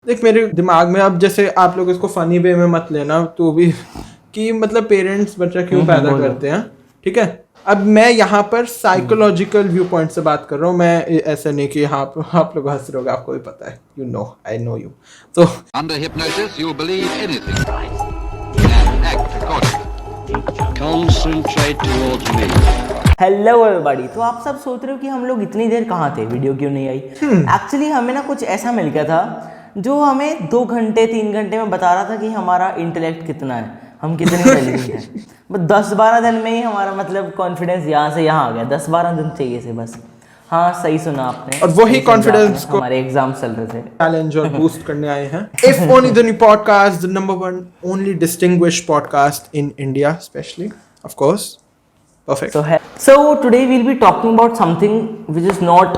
देख मेरे दिमाग में अब जैसे आप लोग इसको फनी वे में मत लेना तो भी कि मतलब पेरेंट्स बच्चा क्यों पैदा करते हैं, ठीक है। अब मैं यहाँ पर साइकोलॉजिकल व्यू पॉइंट से बात कर रहा हूँ, मैं ऐसा नहीं कि हाँ आप लोग हंस रहे होगे, आपको भी पता है, you know I know you. तो Under hypnosis, you'll believe anything and act accordingly. Concentrate towards me. Hello everybody. तो आप सब सोच रहे हो कि हम लोग इतनी देर कहाँ थे, वीडियो क्यों नहीं आई। एक्चुअली हमें ना कुछ ऐसा मिल गया था जो हमें 2 घंटे 3 घंटे में बता रहा था कि हमारा इंटेलेक्ट कितना है, हम कितने इंटेलिजेंट हैं। बस 10-12 दिन में ही हमारा मतलब कॉन्फिडेंस यहाँ से यहाँ आ गया। 10-12 दिन चाहिए से बस। हाँ सही सुना आपने। और वही कॉन्फिडेंस को हमारे एग्जाम चल रहे थे, चैलेंज और बूस्ट करने आए हैं। If only the new podcast, the number 1 only distinguished podcast in India specially, of course. Perfect. So today we'll be talking about something which is not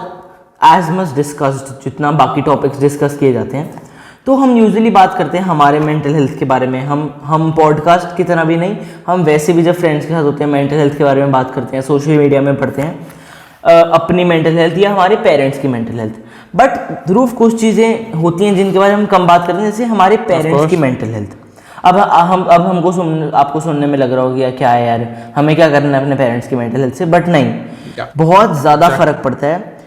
as much discussed जितना बाकी topics discuss किए जाते हैं। तो हम usually बात करते हैं हमारे मेंटल हेल्थ के बारे में। हम पॉडकास्ट की तरह भी नहीं, हम वैसे भी जब फ्रेंड्स के साथ होते हैं मेंटल हेल्थ के बारे में बात करते हैं, सोशल मीडिया में पढ़ते हैं अपनी मेंटल हेल्थ या हमारे पेरेंट्स की मेंटल हेल्थ। बट ध्रुव कुछ चीज़ें होती हैं जिनके बारे में हम कम बात करते हैं, जैसे हमारे पेरेंट्स की मेंटल हेल्थ। अब हमको आपको सुनने में लग रहा होगा क्या है यार, हमें क्या करना है अपने पेरेंट्स की मेंटल हेल्थ से। बट नहीं, बहुत ज़्यादा फर्क पड़ता है।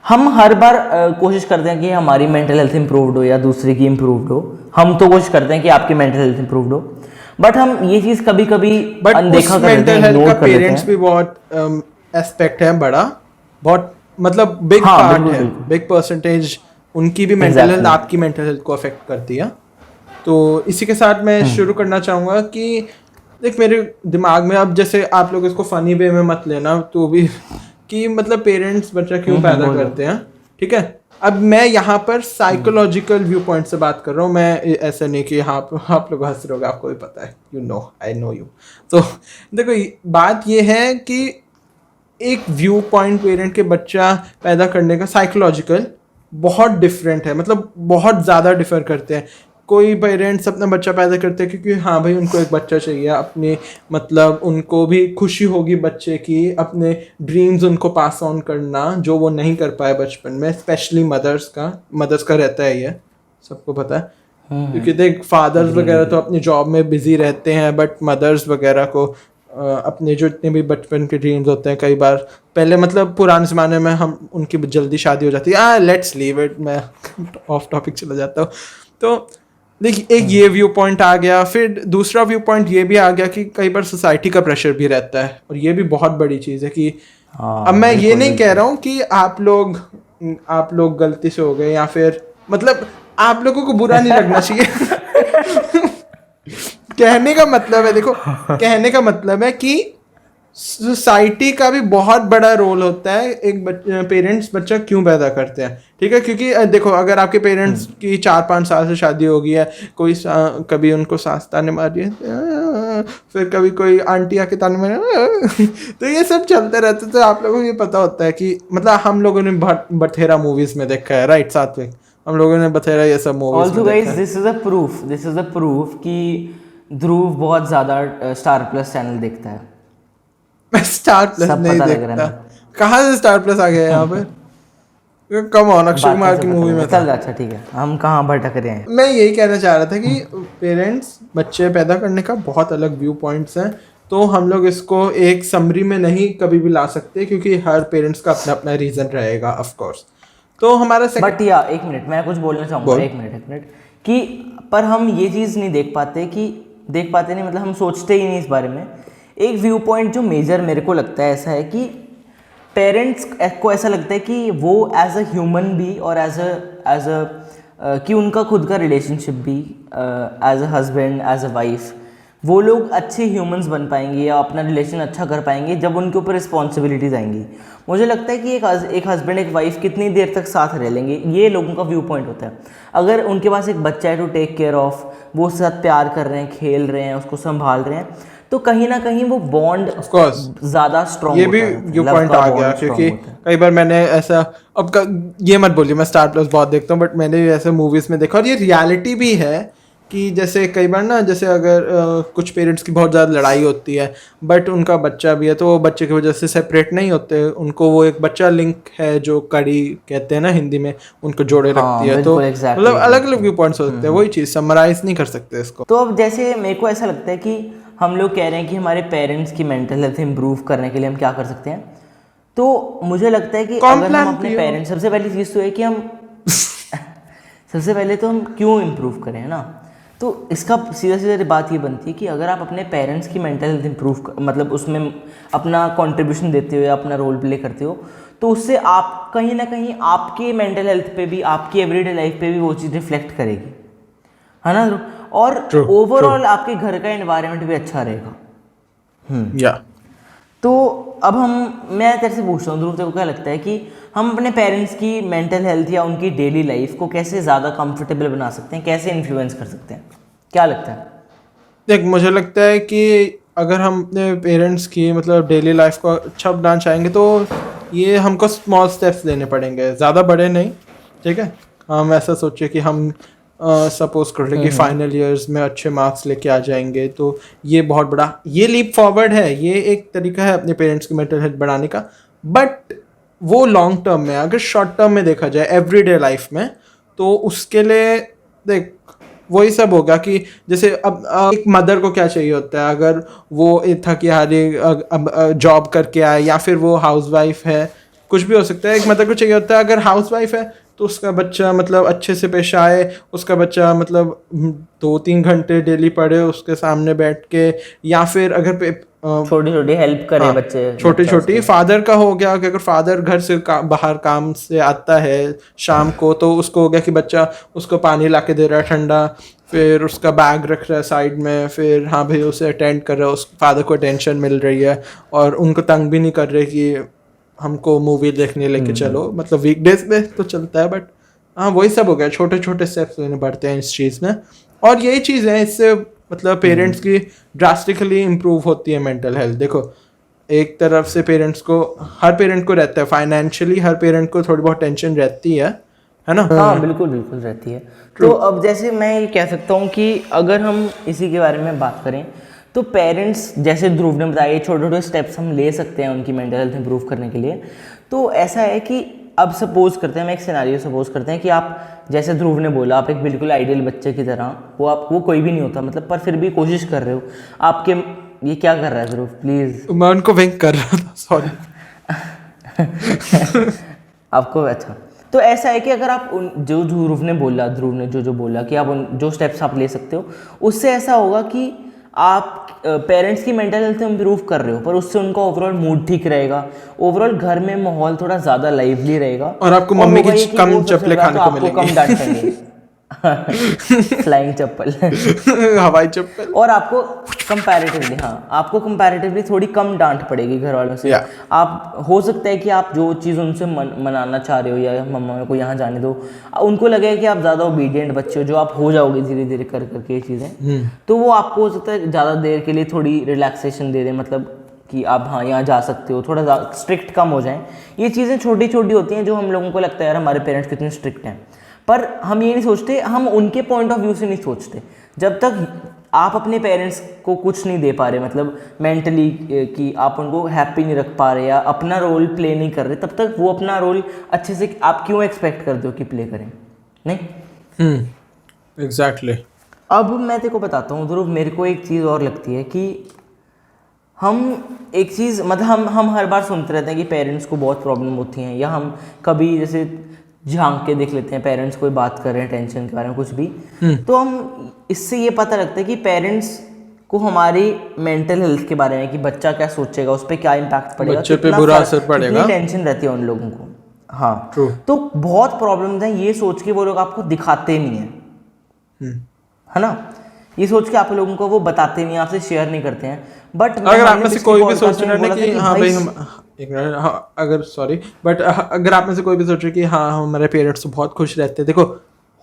हम हर बार कोशिश करते हैं कि हमारी मेंटल हेल्थ इंप्रूव्ड हो या दूसरे की इंप्रूव्ड हो। हम तो कोशिश करते हैं कि आपकी मेंटल हेल्थ इंप्रूव्ड हो, बट हम ये चीज़ कभी कभी अनदेखा कर देते हैं, इग्नोर कर देते हैं। पेरेंट्स भी बहुत एस्पेक्ट है बड़ा, बहुत मतलब बिग पार्ट है, बिग परसेंटेज उनकी भी मेंटल हेल्थ आपकी मेंटल हेल्थ को अफेक्ट करती है। तो इसी के साथ मैं शुरू करना चाहूँगा कि देख मेरे दिमाग में अब जैसे आप लोग इसको फनी वे में मत लेना तो भी कि मतलब पेरेंट्स बच्चा क्यों पैदा करते हैं, ठीक है। अब मैं यहाँ पर साइकोलॉजिकल व्यू पॉइंट से बात कर रहा हूँ, मैं ऐसा नहीं कि हाँ आप लोग हंस रहे होगे, आपको भी पता है, you know I know you. तो देखो बात ये है कि एक व्यू पॉइंट पेरेंट के बच्चा पैदा करने का साइकोलॉजिकल बहुत डिफरेंट है, मतलब बहुत ज़्यादा डिफर करते हैं। कोई पेरेंट्स अपना बच्चा पैदा करते हैं क्योंकि हाँ भाई उनको एक बच्चा चाहिए, अपने मतलब उनको भी खुशी होगी बच्चे की, अपने ड्रीम्स उनको पास ऑन करना जो वो नहीं कर पाए बचपन में। स्पेशली मदर्स का रहता है, ये सबको पता है। क्योंकि देख फादर्स वगैरह तो अपनी जॉब में बिजी रहते हैं, बट मदर्स वगैरह को अपने जो इतने भी बचपन के ड्रीम्स होते हैं, कई बार पहले मतलब पुराने ज़माने में हम उनकी जल्दी शादी हो जाती है। लेट्स लीव इट, मैं ऑफ टॉपिक चला जाता हूँ। तो देखिए एक ये व्यू पॉइंट आ गया, फिर दूसरा व्यू पॉइंट ये भी आ गया कि कई बार सोसाइटी का प्रेशर भी रहता है, और ये भी बहुत बड़ी चीज़ है कि अब मैं ये नहीं कह रहा हूँ कि आप लोग गलती से हो गए या फिर मतलब आप लोगों को बुरा नहीं लगना चाहिए। कहने का मतलब है, देखो कहने का मतलब है कि सोसाइटी का भी बहुत बड़ा रोल होता है एक पेरेंट्स बच्चा क्यों पैदा करते हैं, ठीक है। क्योंकि देखो अगर आपके पेरेंट्स की 4-5 साल से शादी हो गई है, कोई कभी उनको सास ताने मारी है, फिर कभी कोई आंटी आके ताने मारे, तो ये सब चलते रहते। तो आप लोगों को ये पता होता है कि मतलब हम लोगों ने बथेरा मूवीज में देखा है, राइट, साथ में हम लोगों ने बथेरा ये सब मूवीज में देखा है। दिस इज अ प्रूफ कि ध्रुव बहुत ज़्यादा स्टार प्लस चैनल देखता है। मैं स्टार प्लस नहीं देखता। कहाँ से स्टार प्लस आ गया यहाँ पे? कम ऑन, अक्षय कुमार की मूवी में था। अच्छा ठीक है, हम कहाँ भटक रहे हैं। मैं यही कहना चाह रहा था कि पेरेंट्स बच्चे पैदा करने का बहुत अलग व्यू पॉइंट्स हैं, तो हम लोग इसको एक समरी में नहीं कभी भी ला सकते क्योंकि हर पेरेंट्स का अपना अपना रीजन रहेगा, ऑफ कोर्स। तो हमारा बट या एक मिनट मैं कुछ बोलना चाहूँगा, एक मिनट कि पर हम ये चीज़ नहीं देख पाते नहीं, मतलब हम सोचते ही नहीं इस बारे में। एक व्यू पॉइंट जो मेजर मेरे को लगता है ऐसा है कि पेरेंट्स को ऐसा लगता है कि वो एज अ ह्यूमन भी और एज अ कि उनका खुद का रिलेशनशिप भी as a husband as a wife, वो लोग अच्छे ह्यूमंस बन पाएंगे या अपना रिलेशन अच्छा कर पाएंगे जब उनके ऊपर रिस्पॉन्सिबिलिटीज आएंगी। मुझे लगता है कि एक हस्बैंड एक वाइफ कितनी देर तक साथ रह लेंगे, ये लोगों का व्यू पॉइंट होता है। अगर उनके पास एक बच्चा है टू टेक केयर ऑफ, वो उसके साथ प्यार कर रहे हैं, खेल रहे हैं, उसको संभाल रहे हैं, तो कहीं ना कहीं वो बॉन्ड ज्यादा स्ट्रॉन्ग होता है। ये भी व्यू पॉइंट आ गया क्योंकि कई बार मैंने ऐसा, अब ये मत बोलिए मैं स्टार प्लस बहुत देखता हूँ, बट मैंने ऐसे मूवीज में देखा और ये रियलिटी भी है कि जैसे कई बार ना, जैसे अगर कुछ पेरेंट्स की बहुत ज़्यादा लड़ाई होती है बट उनका बच्चा भी है, तो वो बच्चे की वजह से सेपरेट नहीं होते, उनको वो एक बच्चा लिंक है जो कड़ी कहते हैं ना हिंदी में, उनको जोड़े रखती है। तो मतलब अलग अलग व्यू पॉइंट्स हो सकते हैं, वही चीज़ समराइज नहीं कर सकते इसको। तो अब जैसे मेरे को ऐसा लगता है कि हम लोग कह रहे हैं कि हमारे पेरेंट्स की मेंटल हेल्थ इंप्रूव करने के लिए हम क्या कर सकते हैं, तो मुझे लगता है कि अगर हम अपने पेरेंट्स, सबसे पहली चीज़ तो है कि हम सबसे पहले तो हम क्यों इम्प्रूव करें, है ना। तो इसका सीधा सीधा बात ये बनती है कि अगर आप अपने पेरेंट्स की मेंटल हेल्थ इंप्रूव मतलब उसमें अपना कंट्रीब्यूशन देते हुए, अपना रोल प्ले करते हो, तो उससे आप कहीं ना कहीं आपके मेंटल हेल्थ पे भी, आपकी एवरीडे लाइफ पे भी वो चीज़ रिफ्लेक्ट करेगी, है ना। और ओवरऑल आपके घर का एनवायरनमेंट भी अच्छा रहेगा। या तो अब मैं तेरे से पूछता हूँ ध्रुव, तेरे को क्या लगता है कि हम अपने पेरेंट्स की मेंटल हेल्थ या उनकी डेली लाइफ को कैसे ज़्यादा कंफर्टेबल बना सकते हैं, कैसे इन्फ्लुएंस कर सकते हैं, क्या लगता है? देख, मुझे लगता है कि अगर हम अपने पेरेंट्स की मतलब डेली लाइफ को अच्छा बनाना चाहेंगे तो ये हमको स्मॉल स्टेप्स लेने पड़ेंगे, ज़्यादा बड़े नहीं, ठीक है। हम ऐसा सोचिए कि हम सपोज कर ले कि फाइनल ईयर्स में अच्छे मार्क्स लेके आ जाएंगे, तो ये बहुत बड़ा, ये लीप फॉरवर्ड है, ये एक तरीका है अपने पेरेंट्स की मेंटल हेल्थ बढ़ाने का। बट वो लॉन्ग टर्म में, अगर शॉर्ट टर्म में देखा जाए एवरीडे लाइफ में, तो उसके लिए देख वही सब होगा कि जैसे अब एक मदर को क्या चाहिए होता है, अगर वो था कि यार जॉब करके आए या फिर वो हाउसवाइफ है, कुछ भी हो सकता है, एक मदर को चाहिए होता है अगर हाउसवाइफ है तो उसका बच्चा मतलब अच्छे से पेश आए, उसका बच्चा मतलब 2-3 घंटे डेली पढ़े उसके सामने बैठ के, या फिर अगर छोटी छोटी हेल्प करे बच्चे, छोटी छोटी। फादर का हो गया कि अगर फादर घर से बाहर काम से आता है शाम को, तो उसको हो गया कि बच्चा उसको पानी ला के दे रहा है ठंडा, फिर उसका बैग रख रहा है साइड में, फिर हाँ भाई उसे अटेंड कर रहा है, उस फादर को अटेंशन मिल रही है और उनको तंग भी नहीं कर रहे कि हमको मूवी देखने लेके चलो, मतलब वीकडेज में तो चलता है, बट हाँ वही सब हो गया, छोटे छोटे स्टेप्स लेने पड़ते हैं इस चीज़ में। और यही चीज़ है, इससे मतलब पेरेंट्स की ड्रास्टिकली इम्प्रूव होती है मेंटल हेल्थ। देखो, एक तरफ से पेरेंट्स को, हर पेरेंट को रहता है फाइनेंशियली, हर पेरेंट को थोड़ी बहुत टेंशन रहती है ना। हाँ बिल्कुल बिल्कुल रहती है। तो अब जैसे मैं ये कह सकता हूँ कि अगर हम इसी के बारे में बात करें तो पेरेंट्स, जैसे ध्रुव ने बताया, छोटे छोटे स्टेप्स हम ले सकते हैं उनकी मेंटल हेल्थ इंप्रूव करने के लिए। तो ऐसा है कि अब सपोज करते हैं, मैं एक सिनेरियो सपोज करते हैं कि आप, जैसे ध्रुव ने बोला, आप एक बिल्कुल आइडियल बच्चे की तरह, वो कोई भी नहीं होता मतलब, पर फिर भी कोशिश कर रहे हो आपके, ये क्या कर रहा है ध्रुव, प्लीज? मैं उनको विंक कर रहा था, सॉरी। आपको अच्छा, तो ऐसा है कि अगर आप जो ध्रुव ने जो बोला कि आप जो स्टेप्स आप ले सकते हो, उससे ऐसा होगा कि आप पेरेंट्स की मेंटल हेल्थ इंप्रूव कर रहे हो, पर उससे उनका ओवरऑल मूड ठीक रहेगा, ओवरऑल घर में माहौल थोड़ा ज़्यादा लाइवली रहेगा, और आपको मम्मी की कम चप्पलें खाने को मिलेंगी, कम डांटेंगे, फ्लाइंग चप्पल, हवाई चप्पल, और आपको कंपैरेटिवली थोड़ी कम डांट पड़ेगी घर वालों से। आप, हो सकता है कि आप जो चीज़ उनसे मनाना चाह रहे हो, या मम्मा मेरे को यहाँ जाने दो, उनको लगेगा कि आप ज़्यादा ओबीडियंट बच्चे हो, जो आप हो जाओगे धीरे धीरे कर करके ये चीज़ें, तो वो आपको हो सकता है ज़्यादा देर के लिए थोड़ी रिलैक्सेशन दे दें, मतलब कि आप हाँ यहाँ जा सकते हो, थोड़ा स्ट्रिक्ट कम हो जाएं। ये चीज़ें छोटी छोटी होती हैं जो हम लोगों को लगता है यार हमारे पेरेंट्स कितने स्ट्रिक्ट हैं, पर हम ये नहीं सोचते, हम उनके पॉइंट ऑफ व्यू से नहीं सोचते। जब तक आप अपने पेरेंट्स को कुछ नहीं दे पा रहे, मतलब मेंटली कि आप उनको हैप्पी नहीं रख पा रहे या अपना रोल प्ले नहीं कर रहे, तब तक वो अपना रोल अच्छे से आप क्यों एक्सपेक्ट करते हो कि प्ले करें, नहीं? एग्जैक्टली। अब मैं तेरे को बताता हूँ ध्रुव, मेरे को एक चीज़ और लगती है कि हम एक चीज़, मतलब हम हर बार सुनते रहते हैं कि पेरेंट्स को बहुत प्रॉब्लम होती हैं, या हम कभी जैसे झांक के देख लेते हैं, पेरेंट्स कोई बात कर रहे हैं टेंशन के बारे में कुछ भी, तो हम इससे ये पता लगता है कि पेरेंट्स को हमारी मेंटल हेल्थ के बारे में, कि बच्चा क्या सोचेगा, उस पर क्या इम्पैक्ट पड़ेगा, बच्चे पे बुरा असर पड़ेगा, कितनी टेंशन रहती है उन लोगों को। हाँ ट्रू। तो बहुत प्रॉब्लम्स हैं, ये सोच के वो लोग आपको दिखाते नहीं है, है ना, ये सोच के आप लोगों को वो बताते नहीं, आपसे शेयर नहीं करते हैं। बट अगर आप में से कोई भी सोच रहा है कि हाँ भाई हम एक मिनट, हाँ अगर सॉरी बट अगर आप में से कोई भी सोच रहे कि हाँ हमारे पेरेंट्स तो बहुत खुश रहते हैं, देखो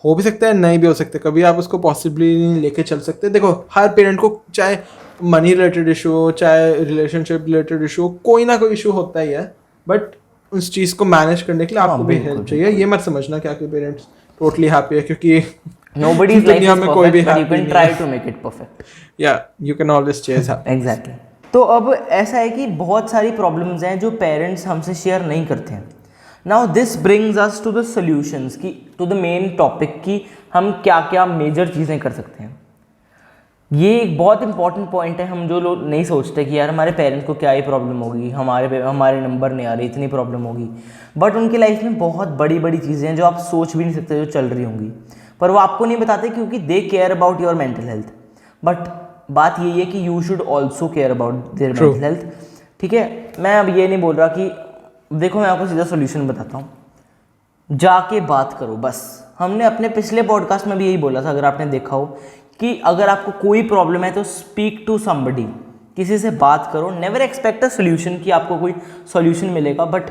हो भी सकता है, नहीं भी हो सकता, कभी आप उसको पॉसिबली नहीं लेके चल सकते। देखो हर पेरेंट को चाहे मनी रिलेटेड इशू हो, चाहे रिलेशनशिप रिलेटेड इशू हो, कोई ना कोई इशू होता ही है, बट उस चीज़ को मैनेज करने के लिए आपको भी हेल्प चाहिए। ये मत समझना कि आपके पेरेंट्स टोटली हैप्पी है क्योंकि nobody's life दुनिया is में कोई भी perfect, but you happy can नहीं try है। to make it perfect. Yeah, you can always chase happiness. Exactly तो अब ऐसा है कि बहुत सारी प्रॉब्लम्स हैं जो पेरेंट्स हमसे शेयर नहीं करते हैं। Now this brings us to the solutions की टू द मेन टॉपिक की हम क्या क्या मेजर चीज़ें कर सकते हैं। ये एक बहुत इंपॉर्टेंट पॉइंट है। हम जो लोग नहीं सोचते कि यार हमारे पेरेंट्स को क्या ही प्रॉब्लम होगी, हमारे नंबर नहीं आ रहे, इतनी प्रॉब्लम होगी, बट उनकी लाइफ में बहुत बड़ी बड़ी चीज़ें हैं जो आप सोच भी नहीं सकते जो चल रही होंगी, पर वो आपको नहीं बताते क्योंकि they care about your mental health. But बात यही है कि you should also care about their mental health. ठीक है, मैं अब ये नहीं बोल रहा कि देखो मैं आपको सीधा सोल्यूशन बताता हूँ, जाके बात करो बस। हमने अपने पिछले पॉडकास्ट में भी यही बोला था, अगर आपने देखा हो, कि अगर आपको कोई प्रॉब्लम है तो स्पीक टू समबडी, किसी से बात करो। नेवर एक्सपेक्ट अ सोल्यूशन कि आपको कोई सोल्यूशन मिलेगा, बट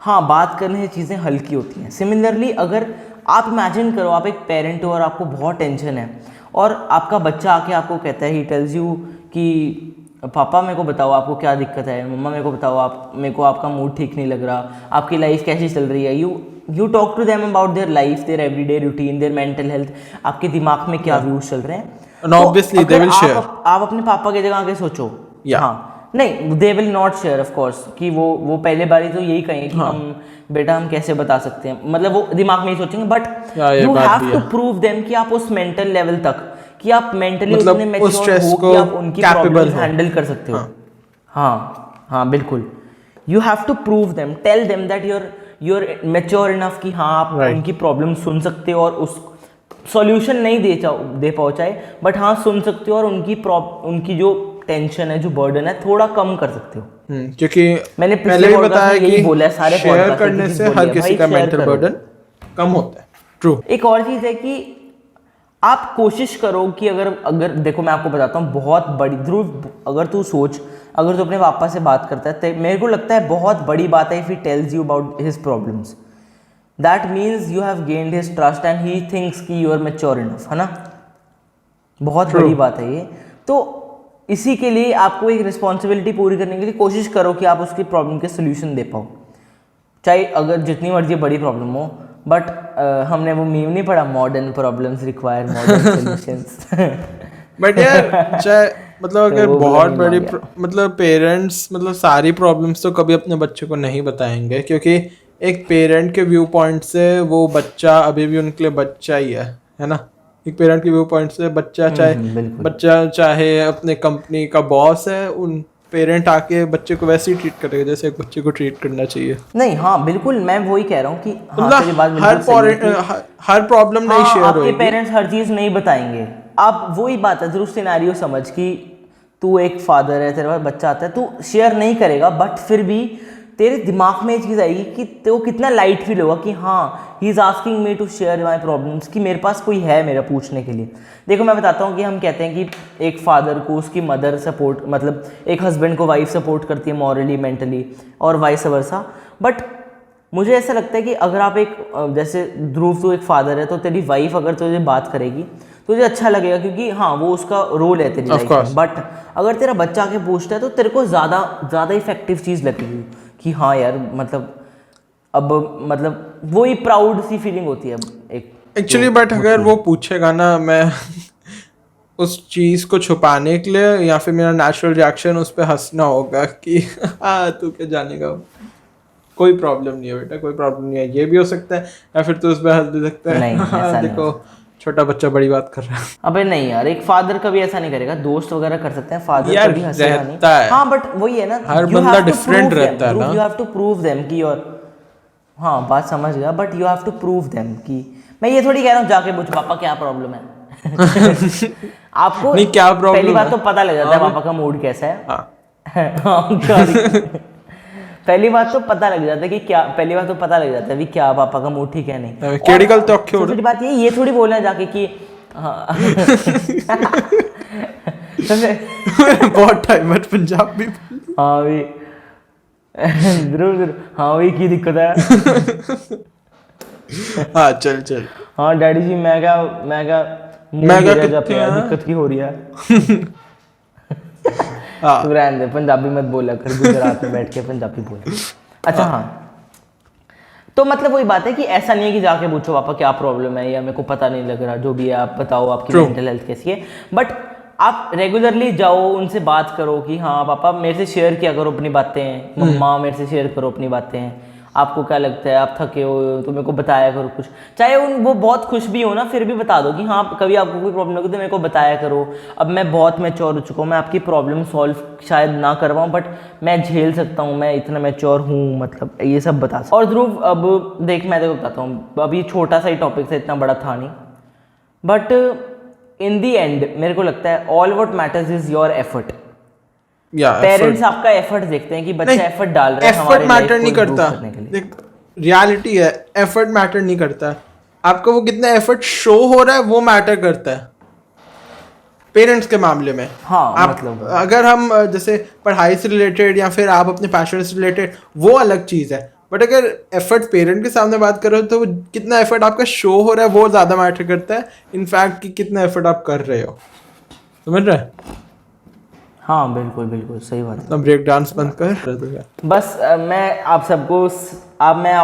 हाँ बात करने से चीज़ें हल्की होती हैं। सिमिलरली अगर आप इमेजिन करो आप एक पेरेंट हो और आपको बहुत टेंशन है और आपका बच्चा आके आपको कहता है, ही टेल्स यू कि पापा मेरे को बताओ आपको क्या दिक्कत है, मम्मा मेरे को बताओ मेरे को आपका मूड ठीक नहीं लग रहा, आपकी लाइफ कैसी चल रही है। You talk to them about their life, their everyday routine, their mental health, आपके दिमाग में क्या व्यूज चल रहे हैं। And obviously they will share. आप अपने पापा की जगह आके सोचो। Yeah. हाँ नहीं, they will not share of course, कि वो पहले बार ही तो यही कहेंगे कि हम बेटा हम कैसे बता सकते हैं, मतलब वो दिमाग में ही सोचेंगे, but you have to prove them कि आप उस मेंटल लेवल तक, कि आप मेंटली मतलब उतने उस मैच्योर stress हो को कि आप उनकी capable प्रॉब्लम हो। हैंडल कर सकते हो। हाँ बिल्कुल, you have to prove them, tell them that you're mature enough कि हाँ आप उनकी प्रॉब्लम सुन सकते हो और उस सॉल्यूशन नहीं दे पाओ चाहे, बट हाँ सुन सकते हो और उनकी जो टेंशन है, जो बर्डन है, थोड़ा कम कर सकते हो। क्योंकि मैंने पहले भी बताया कि बोला है, सारे शेयर podcast में करने चीज़ से बोली हर है, किसी भाई का share मेंटल करो। बर्डन कम होता है। ट्रू। एक और चीज़ है कि आप कोशिश करो कि अगर देखो मैं आपको बताता हूँ, बहुत बड़ी ध्रुव, अगर तू अपने पापा से बात करता है तो मेरे को लगता है बहुत बड़ी बात है if he tells you about his problems, that means you have gained his trust and he thinks कि यू आर मैच्योर इनफ, है ना। बहुत बड़ी बात है ये। तो इसी के लिए आपको एक रिस्पॉन्सिबिलिटी पूरी करने के लिए कोशिश करो कि आप उसकी प्रॉब्लम के सोल्यूशन दे पाओ, चाहे अगर जितनी मर्जी बड़ी प्रॉब्लम हो। बट हमने वो मीम नहीं पढ़ा, modern problems require modern solutions. But यार चाहे मतलब अगर वो बहुत बुरा बड़ी नहीं मांगा। मतलब पेरेंट्स मतलब सारी प्रॉब्लम्स तो कभी अपने बच्चे को नहीं बताएंगे, क्योंकि एक पेरेंट के व्यू पॉइंट से वो बच्चा अभी भी उनके लिए बच्चा ही है ना। एक पेरेंट के व्यू पॉइंट से बच्चा चाहे अपने कंपनी का बॉस है, उन पेरेंट आके बच्चे को वैसे ही ट्रीट करेगा जैसे एक बच्चे को ट्रीट करना चाहिए। नहीं हाँ बिल्कुल, मैं वही कह रहा हूँ कि हर प्रॉब्लम नहीं शेयर होगी। आपके पेरेंट्स हर चीज़ नहीं बताएंगे। आप वही बात है, जरूर सिनेरियो समझ कि तू एक फादर है, तेरे पास बच्चा आता है, तू शेयर नहीं करेगा, बट फिर भी तेरे दिमाग में ये चीज़ आएगी कि तो कितना लाइट फील होगा कि हाँ he is asking me to share my problems, कि मेरे पास कोई है मेरा पूछने के लिए। देखो मैं बताता हूँ कि हम कहते हैं कि एक फादर को उसकी मदर सपोर्ट, मतलब एक हस्बैंड को वाइफ सपोर्ट करती है मॉरली मेंटली और वाइस वर्सा। बट मुझे ऐसा लगता है कि अगर आप एक जैसे ध्रुव तो एक फादर है, तो तेरी वाइफ अगर तुझे बात करेगी तो तुझे अच्छा लगेगा, क्योंकि हाँ वो उसका रोल है तेरी लाइफ में। बट अगर तेरा बच्चा आके पूछता है तो तेरे को ज़्यादा इफेक्टिव चीज़ लगेगी कि हाँ यार मतलब वो ही प्राउड सी फीलिंग होती है एक एक्चुअली। बट अगर वो पूछेगा ना, मैं उस चीज को छुपाने के लिए या फिर मेरा नेचुरल रिएक्शन उस पर हंसना होगा कि हाँ तू क्या जानेगा, कोई प्रॉब्लम नहीं है बेटा, कोई प्रॉब्लम नहीं है, ये भी हो सकता है। या फिर तू उस पर हंस भी सकता है, नहीं, ऐसा देखो छोटा बच्चा बड़ी बात कर रहा है। अबे नहीं यार, एक फादर कभी ऐसा नहीं करेगा, दोस्त वगैरह कर सकते हैं, फादर यार कभी हंसेगा रहता नहीं। है। हाँ बट वही है ना, हर बंदा different रहता है ना। You have to prove them कि योर, हाँ बात समझ गया, but you have to prove them कि मैं ये थोड़ी कह रहा हूँ जाके पूछ पापा क्या प्रॉब्लम है। आपको नहीं क्या प्रॉब्लम, पहली बात तो पता लग जाता है पापा का मूड कैसा है। पहली बात तो पता लग जाता है कि क्या, पहली बात तो पता लग जाता है कि क्या पापा का मूड ठीक है नहीं। केड़ी गल तो अक्खे हो छोटी बात ये थोड़ी बोलना है जाके कि हाँ बहुत टाइम बाद पंजाबी। हाँ भी जरूर हाँ वही की दिक्कत है। हाँ चल हाँ डैडी जी मैं क्या दिक्कत की हो रही है। तू रहने दे, पंजाबी मत बोला कर, गुजरात में बैठ के पंजाबी बोल। अच्छा हाँ, तो मतलब वही बात है कि ऐसा नहीं है कि जाके पूछो पापा क्या प्रॉब्लम है या मेरे को पता नहीं लग रहा, जो भी है आप बताओ आपकी मेंटल हेल्थ कैसी है। बट आप रेगुलरली जाओ, उनसे बात करो कि हाँ पापा मेरे से शेयर किया करो अपनी बातें, मम्मा मेरे से शेयर करो अपनी बातें, आपको क्या लगता है, आप थके हो तो मेरे को बताया करो कुछ, चाहे वो बहुत खुश भी हो ना फिर भी बता दो कि हाँ कभी आपको कोई प्रॉब्लम लगे तो मेरे को बताया करो। अब मैं बहुत मैच्योर हो चुका हूँ, मैं आपकी प्रॉब्लम सॉल्व शायद ना कर पाऊँ बट मैं झेल सकता हूँ, मैं इतना मैच्योर हूँ, मतलब ये सब बता सकता। और ध्रुव अब देख मैं तेको बताता हूँ, अब ये छोटा सा ही टॉपिक था, इतना बड़ा था नहीं, बट इन दी एंड मेरे को लगता है all what matters is your effort. Parents आपका एफर्ट देखते हैं कि बच्चा एफर्ट डाल रहा है हमारे लाइफ को इम्प्रूव करने के लिए। देख रियलिटी है, एफर्ट मैटर नहीं करता, आपका वो कितना एफर्ट शो हो रहा है वो मैटर करता है पेरेंट्स के मामले में। हाँ, आप मतलब अगर हम जैसे पढ़ाई से रिलेटेड या फिर आप अपने पैशन से रिलेटेड वो अलग चीज़ है, बट अगर एफर्ट पेरेंट के सामने बात करो तो कितना एफर्ट आपका शो हो रहा है वो ज़्यादा मैटर करता है इनफैक्ट कि कितना एफर्ट आप कर रहे हो। समझ रहे हैं? हाँ बिल्कुल बिल्कुल सही बात है। तो ब्रेक डांस बंद कर बस मैं आप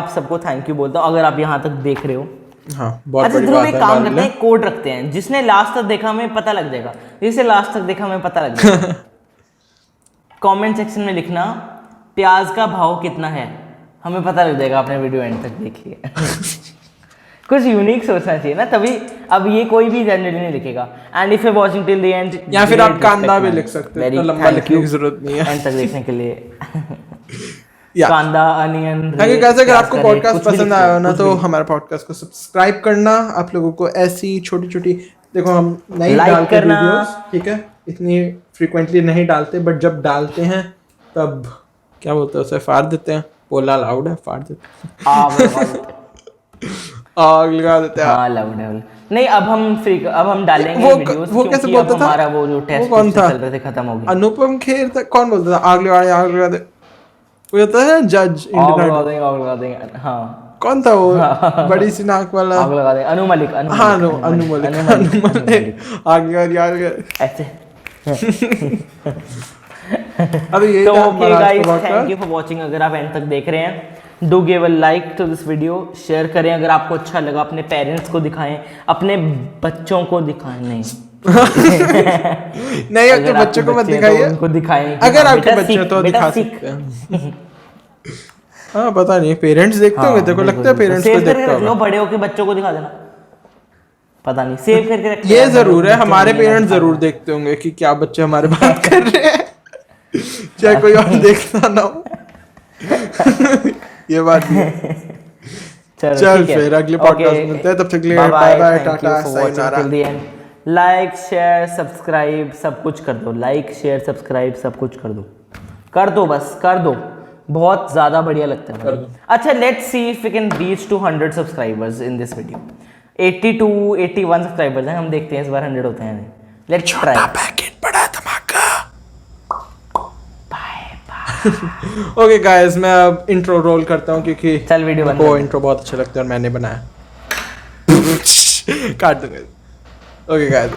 सबको थैंक यू बोलता हूँ अगर आप यहाँ तक देख रहे हो। हाँ बहुत अच्छा बड़ी ध्रुव बात एक है काम हमारे करते लिए। हैं, कोड रखते हैं, जिसने लास्ट तक देखा हमें पता लग जाएगा, जिसने लास्ट तक देखा हमें पता लग जाएगा। कमेंट सेक्शन में लिखना प्याज का भाव कितना है, हमें पता लग जाएगा आपने वीडियो एंड तक देखी है। कुछ यूनिक सोचना चाहिए ना, तभी अब ये कोई भी जनरली नहीं लिखेगा। And if you watching till the end, या फिर आप कांदा भी लिख सकते हैं, इतना लंबा लिखने की जरूरत नहीं है एंड तक देखने के लिए। या कांदा, अनियन, अगर आपको पॉडकास्ट पसंद आया हो ना तो हमारे पॉडकास्ट को सब्सक्राइब करना। आप लोगों को ऐसी छोटी छोटी, देखो हम नहीं डालते वीडियोस, ठीक है, इतनी फ्रीक्वेंटली नहीं डालते, बट जब डालते हैं तब क्या बोलते हैं उसे, फाड़ देते हैं, बोलना लाउड है, फाड़ देते आग लगा देते हैं। हाँ लाउड है नहीं, अब हम डालेंगे वीडियोस, वो कैसे बोलता था हमारा वो जो टेस्ट कौन था चल रहे थे खत्म हो गया। अनुपम खेर था, कौन बोलता था आग लगा दे, वो होता है जज आग लगा देंगे हाँ, कौन था वो बड़ी सी नाक वाला, आग लगा देंगे, अनु मलिक आग लगा ऐसे। अभी यही तो था ओके हमारा गाइस, आज का थैंक यू फॉर वाचिंग। अगर आप एंड तक देख रहे हैं, do give a like to this video, share करें अगर आपको अच्छा लगा, अपने पेरेंट्स को दिखाएं, अपने बच्चों को दिखाएं, नहीं नहीं अपने बच्चों को मत दिखाइए, उनको दिखाएं, अगर आपके बच्चे तो दिखा सकते हैं। हाँ पता नहीं, पेरेंट्स देखते होंगे, तेरे को लगता है पेरेंट्स को देखते होंगे, बड़े होके बच्चों को दिखा देना, पता नहीं, सेव करके रखते ये जरूर है हमारे पेरेंट्स जरूर देखते होंगे कि क्या बच्चे हमारे बात कर रहे हैं, चाहे कोई और देखता ना हो। ये बात भी है। चल फिर अगले पॉडकास्ट में मिलते हैं, तब तक के लिए bye bye, tata, sayonara. Like share subscribe सब कुछ कर दो, लाइक शेयर सब्सक्राइब सब कुछ कर दो बस कर दो, बहुत ज्यादा बढ़िया लगता है मुझे। अच्छा let's see if we can reach 200 subscribers in this video. 82 81 subscribers हैं, हम देखते हैं इस बार 100 होते हैं। Let's try. पैकेट बड़ा धमाका। ओके गाइस, मैं अब इंट्रो रोल करता हूँ क्योंकि चल वीडियो बंद को इंट्रो बहुत अच्छा लगता है और मैंने बनाया। काट दूंगा। Okay guys.